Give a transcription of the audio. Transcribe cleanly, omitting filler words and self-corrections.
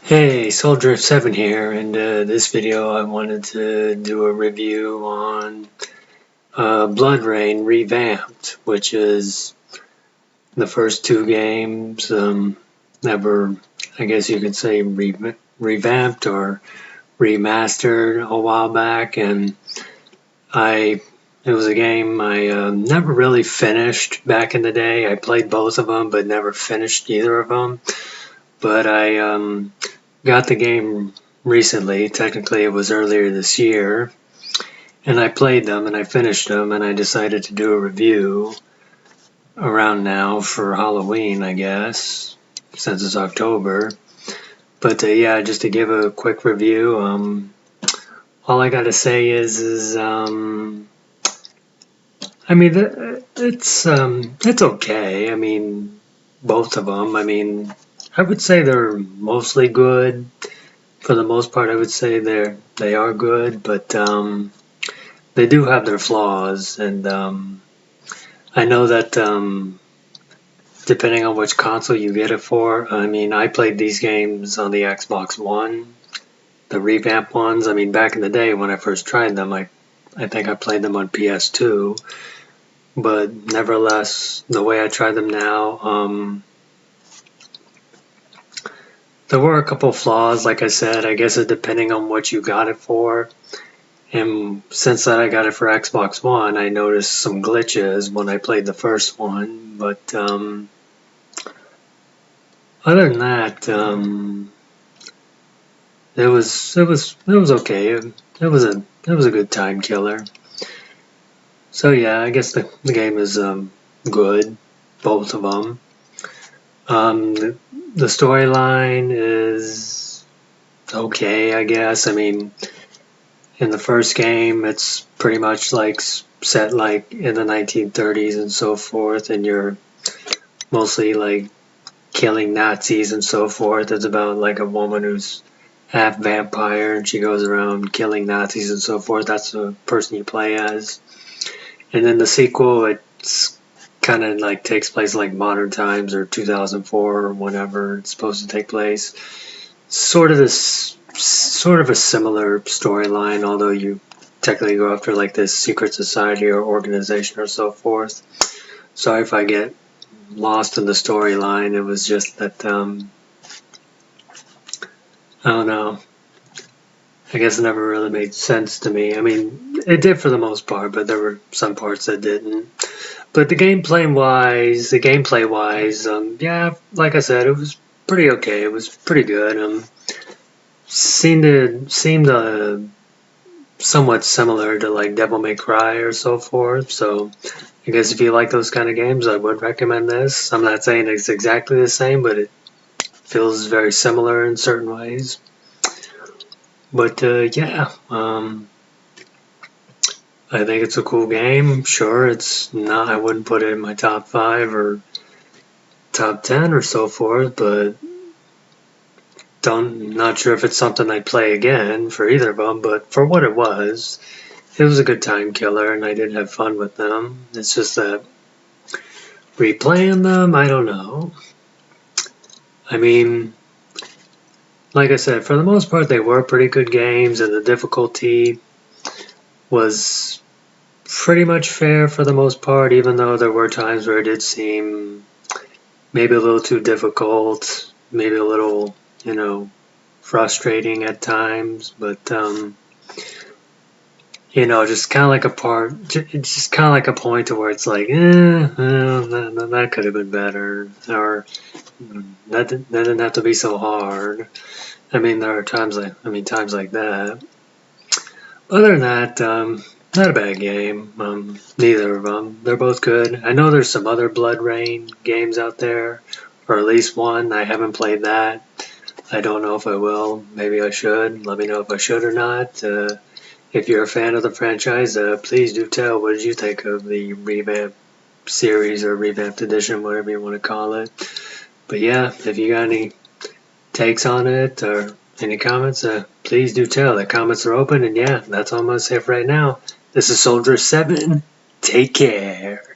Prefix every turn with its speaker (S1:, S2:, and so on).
S1: Hey, Soldier7 here, and this video I wanted to do a review on Rayne Revamped, which is the first two games that were, I guess you could say, revamped or remastered a while back, and it was a game I never really finished back in the day. I played both of them, but never finished either of them. But I got the game recently. Technically, it was earlier this year. And I played them and I finished them and I decided to do a review around now for Halloween, I guess, since it's October. But yeah, just to give a quick review, all I gotta say is I mean, it's okay. I mean, both of them. I mean, I would say they're mostly good. For the most part, I would say they are good, but they do have their flaws, and I know that depending on which console you get it for. I mean, I played these games on the Xbox One, the revamped ones. I mean, back in the day when I first tried them, I think I played them on PS2, but nevertheless, the way I tried them now, there were a couple flaws, like I said. I guess it depending on what you got it for. And since I got it for Xbox One, I noticed some glitches when I played the first one. But other than that, it was okay. It was a good time killer. So yeah, I guess the game is good, both of them. The storyline is okay, I guess. I mean, in the first game, it's pretty much like set like in the 1930s and so forth, and you're mostly like killing Nazis and so forth. It's about like a woman who's half vampire and she goes around killing Nazis and so forth. That's the person you play as. And then the sequel, it's kind of like takes place like modern times or 2004 or whenever it's supposed to take place. Sort of a similar storyline, although you technically go after like this secret society or organization or so forth. Sorry if I get lost in the storyline. It was just that I don't know. I guess it never really made sense to me. I mean, it did for the most part, but there were some parts that didn't. But the gameplay wise, yeah, like I said, it was pretty okay. It was pretty good. Seemed somewhat similar to like Devil May Cry or so forth. So I guess if you like those kind of games, I would recommend this. I'm not saying it's exactly the same, but it feels very similar in certain ways. But yeah, I think it's a cool game. Sure, it's not. I wouldn't put it in my top 5 or top 10 or so forth, but not sure if it's something I'd play again for either of them. But for what it was a good time killer, and I did have fun with them. It's just that replaying them, I don't know. I mean, like I said, for the most part, they were pretty good games, and the difficulty was pretty much fair for the most part, even though there were times where it did seem maybe a little too difficult, maybe a little, frustrating at times, but just kind of like a point to where it's like, that could have been better, or that didn't have to be so hard. I mean, there are times like that. Other than that, not a bad game. Neither of them. They're both good. I know there's some other Rayne games out there, or at least one. I haven't played that. I don't know if I will. Maybe I should. Let me know if I should or not. If you're a fan of the franchise, please do tell. What did you think of the Revamped series or Revamped edition, whatever you want to call it? But yeah, if you got any takes on it or any comments, please do tell. The comments are open, and yeah, that's all I'm going to say for right now. This is Soldier7. Take care.